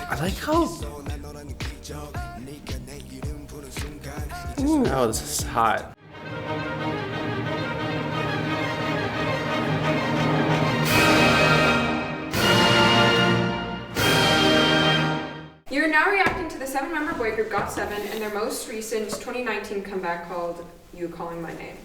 I like how... Ooh. Oh, this is hot. You're now reacting to the 7-member boy group GOT7 and their most recent 2019 comeback called You Calling My Name.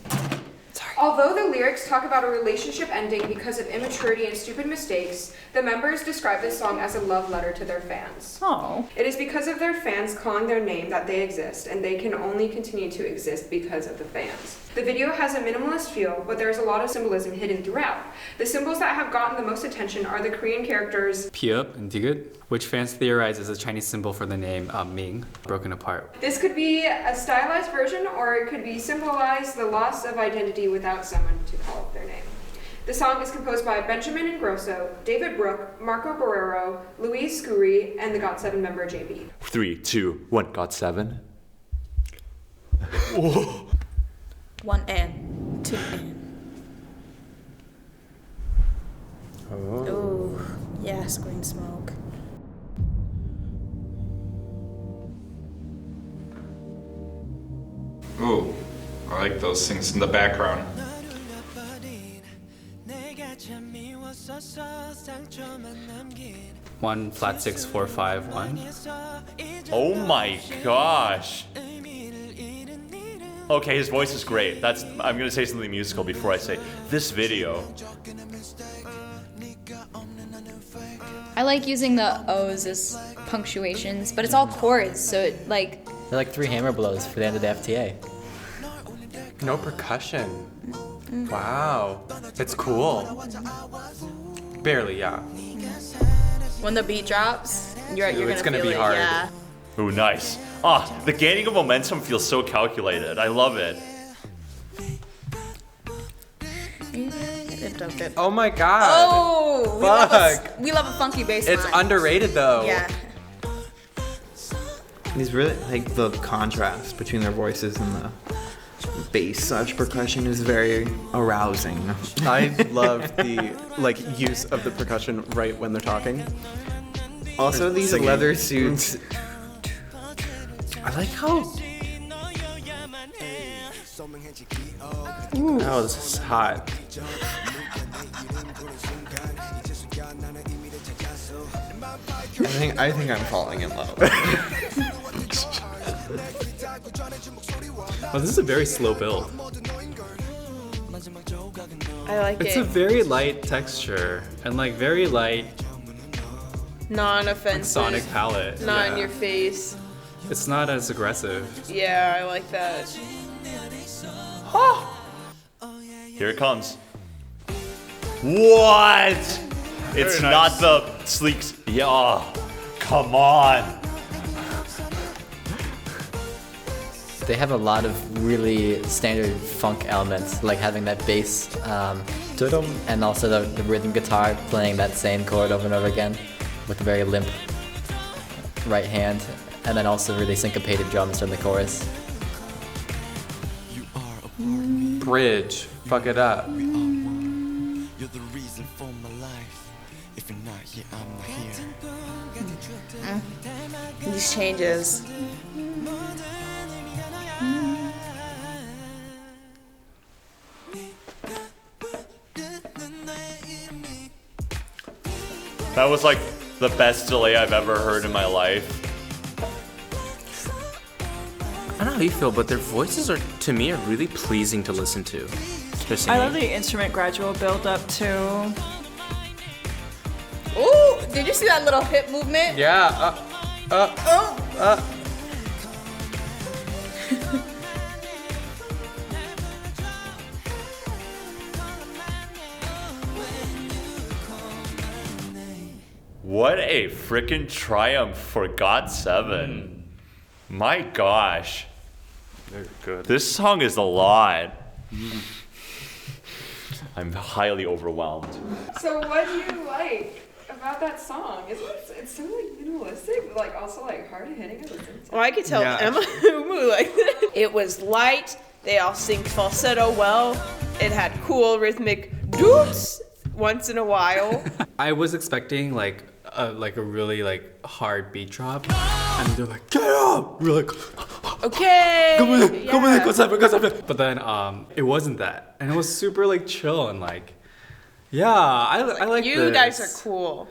Sorry. Although the lyrics talk about a relationship ending because of immaturity and stupid mistakes, the members describe this song as a love letter to their fans. Oh. It is because of their fans calling their name that they exist, and they can only continue to exist because of the fans. The video has a minimalist feel, but there is a lot of symbolism hidden throughout. The symbols that have gotten the most attention are the Korean characters Piup and Digut, which fans theorize is a Chinese symbol for the name Ming, broken apart. This could be a stylized version, or it could be symbolize the loss of identity without someone to call their name. The song is composed by Benjamin Ingrosso, David Brooke, Marco Guerrero, Luis Scuri, and the GOT7 member JB. 3, 2, 1, GOT7. 1 and 2 and. Oh. Ooh, yes, green smoke. Ooh, I like those things in the background. 1 flat 6 4 5 1. Oh my gosh. Okay, his voice is great. I'm gonna say something musical before I say this video. I like using the O's as punctuations, but it's all chords, so it like... They're like 3 hammer blows for the end of the FTA. No percussion. Wow. It's cool. Barely, yeah. When the beat drops, you're it's gonna gonna feel be it, hard. yeah. Ooh, nice. The gaining of momentum feels so calculated. I love it. Oh my god. Oh, Fuck. we love a funky bass line. It's underrated though. Yeah. These really, like, the contrast between their voices and the bass percussion is very arousing. I love the use of the percussion right when they're talking. Also, these Singing. leather suits. I like how... Ooh. Oh, this is hot. I think I'm falling in love. Oh, this is a very slow build. I like It's it. a very light texture and like very light Non-offensive. sonic palette. Not Yeah. in your face. It's not as aggressive. Yeah, I like that. Here it comes. What? It's Very not nice. the sleek. Yeah. Come on. They have a lot of really standard funk elements, like having that bass, dudum, and also the rhythm guitar playing that same chord over and over again with a very limp right hand, and then also really syncopated drums during the chorus. Bridge. Fuck it up. These changes. That was like the best delay I've ever heard in my life. I don't know how you feel, but their voices are, to me, are really pleasing to listen to. Their I singing. love the instrument gradual build up too. Ooh, did you see that little hip movement? Yeah. What a freaking triumph for GOT7. My gosh. They're good. This song is a lot. I'm highly overwhelmed. So what do you like about that song? It's so like minimalistic, but like also like hard hitting at the same time. Well, I could tell Yeah. Emma Umu like that. It was light. They all sing falsetto well. It had cool rhythmic doots once in a while. I was expecting like a really like hard beat drop, and they're like, get up! We're like, okay, come on, GOT7. But then it wasn't that, and it was super like chill and like, yeah, I like you this. guys are cool.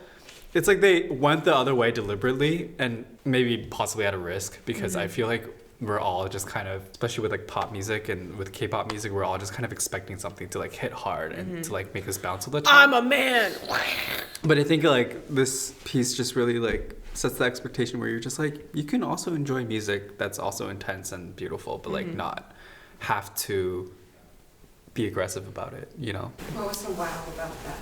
It's like they went the other way deliberately and maybe possibly at a risk, because I feel like we're all just kind of, especially with like pop music and with K-pop music, we're all just kind of expecting something to like hit hard and to like make us bounce all the time. I'm a man. But I think like this piece just really like sets the expectation where you're just like, you can also enjoy music that's also intense and beautiful, but like not have to be aggressive about it, you know? What was so wild about that?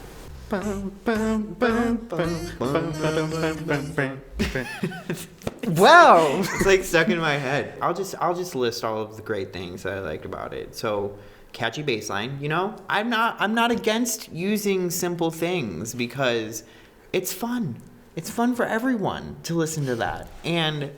Wow, it's like stuck in my head. I'll just list all of the great things that I liked about it. So, catchy bass line, you know? I'm not against using simple things because it's fun. It's fun for everyone to listen to that. And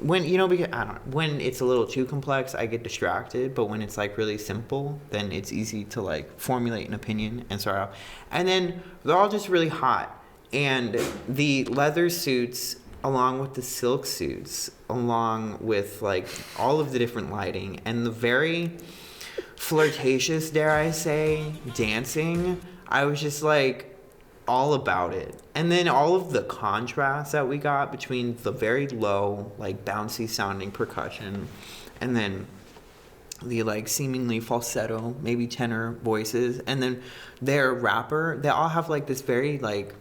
when, you know, because when it's a little too complex, I get distracted, but when it's like really simple, then it's easy to like formulate an opinion and start off. And then they're all just really hot. And the leather suits along with the silk suits, along with like all of the different lighting and the very flirtatious, dare I say, dancing, I was just like all about it. And then all of the contrast that we got between the very low, like bouncy sounding percussion and then the like seemingly falsetto, maybe tenor voices, and then their rapper, they all have like this very like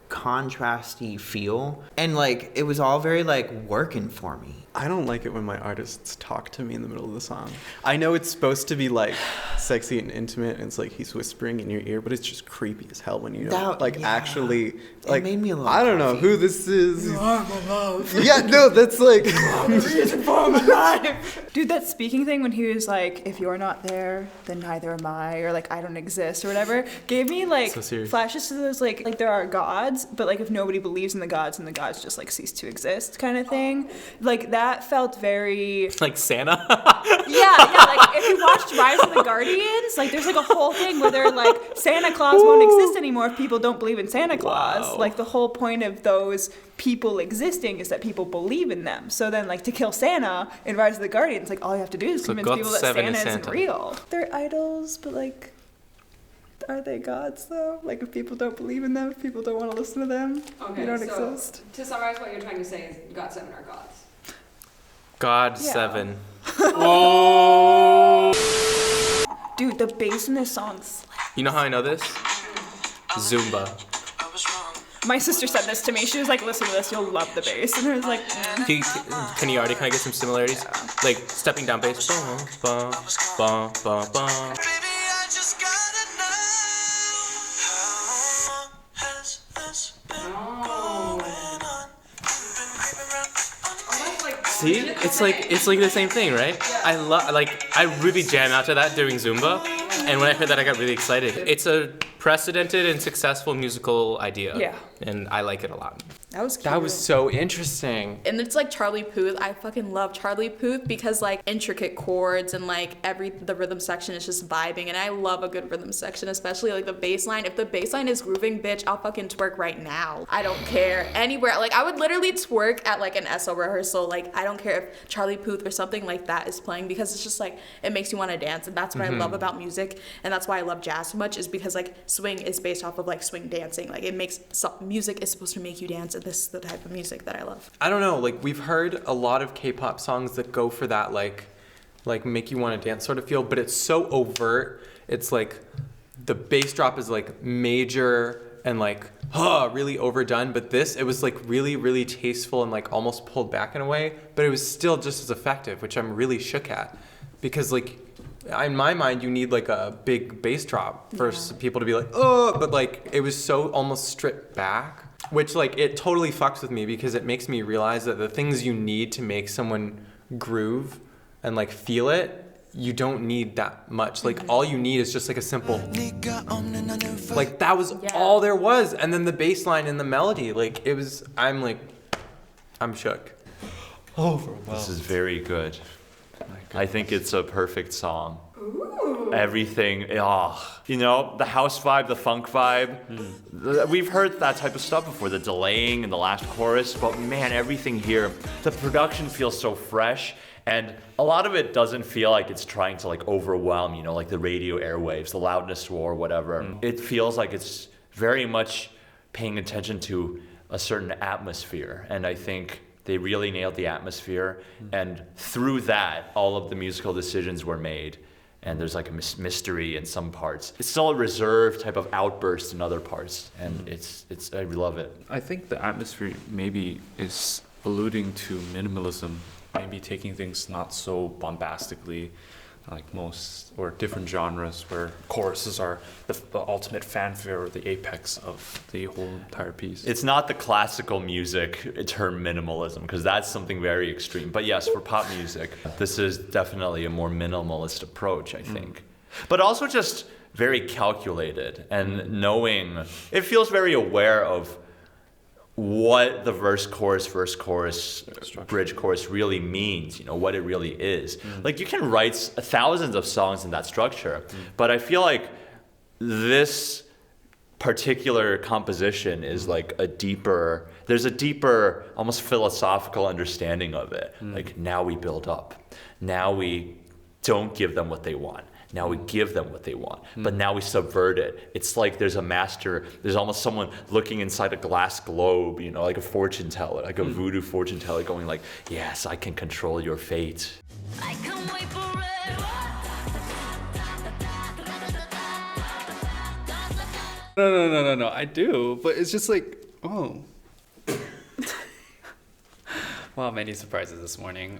contrasty feel, and like it was all very like working for me. I don't like it when my artists talk to me in the middle of the song. I know it's supposed to be like sexy and intimate, and it's like he's whispering in your ear, but it's just creepy as hell when you don't actually like. It made me a little. I don't know who this is. You are my love. Yeah, no, that's like. Reason for my life. Dude, that speaking thing when he was like, "If you're not there, then neither am I," or like, "I don't exist," or whatever, gave me like flashes to those like there are gods, but like if nobody believes in the gods, and the gods just like cease to exist, kind of thing. Like that felt very like Santa. yeah. Like if you watched Rise of the Guardians, like there's like a whole thing where they're like Santa Claus won't exist anymore if people don't believe in Santa Claus. Wow. Like the whole point of those people existing is that people believe in them. So then like to kill Santa in Rise of the Guardians, like all you have to do is convince people that Santa isn't real. They're idols, but like, are they gods though? Like if people don't believe in them, if people don't want to listen to them, Okay, they don't so exist. To summarize what you're trying to say is GOT7 are gods. GOT7. Oh. Dude, the bass in this song slaps. You know how I know this? Zumba. My sister said this to me. She was like, listen to this, you'll love the bass. And I was like, Can you already kind of get some similarities? Yeah. Like stepping down bass. Bum, bum, bum, bum, bum. See, it's like the same thing, right? I really jam out to that during Zumba, and when I heard that, I got really excited. It's a precedented and successful musical idea. Yeah. And I like it a lot. That was cute. That was so interesting. And it's like Charlie Puth. I fucking love Charlie Puth because like intricate chords and like the rhythm section is just vibing, and I love a good rhythm section, especially like the bass line. If the bass line is grooving, bitch, I'll fucking twerk right now. I don't care. Anywhere. Like I would literally twerk at like an SO rehearsal. Like I don't care if Charlie Puth or something like that is playing, because it's just like it makes you want to dance, and that's what I love about music, and that's why I love jazz so much, is because like swing is based off of like swing dancing. Like it makes music is supposed to make you dance, and this is the type of music that I love. I don't know, like we've heard a lot of K-pop songs that go for that like make you want to dance sort of feel, but it's so overt. It's like the bass drop is like major and like really overdone, but it was like really, really tasteful and like almost pulled back in a way, but it was still just as effective, which I'm really shook at, because like in my mind you need like a big bass drop for people to be like, oh, but like it was so almost stripped back, which like it totally fucks with me, because it makes me realize that the things you need to make someone groove and like feel it, you don't need that much. Like all you need is just like a simple, like that was all there was, and then the bass line and the melody, like it was, I'm shook. This is very good. I think it's a perfect song. Ooh. everything. You know, the house vibe, the funk vibe. We've heard that type of stuff before, the delaying in the last chorus, but man, everything here, the production feels so fresh. And a lot of it doesn't feel like it's trying to like overwhelm, you know, like the radio airwaves, the loudness war, whatever. It feels like it's very much paying attention to a certain atmosphere. And I think they really nailed the atmosphere. And through that, all of the musical decisions were made. And there's like a mystery in some parts. It's still a reserved type of outburst in other parts. And I love it. I think the atmosphere maybe is alluding to minimalism. Maybe taking things not so bombastically, like most or different genres where choruses are the ultimate fanfare or the apex of the whole entire piece. It's not the classical music term minimalism, because that's something very extreme. But yes, for pop music, this is definitely a more minimalist approach, I think. But also just very calculated and knowing, it feels very aware of what the verse, chorus, bridge, chorus really means, you know, what it really is. Like, you can write thousands of songs in that structure, but I feel like this particular composition is like there's a deeper, almost philosophical understanding of it. Like, now we build up. Now we don't give them what they want. Now we give them what they want, but now we subvert it. It's like there's a master, there's almost someone looking inside a glass globe, you know, like a fortune teller, like a voodoo fortune teller going like, yes, I can control your fate. I can't wait forever. No, I do, but it's just like, oh. Wow, many surprises this morning.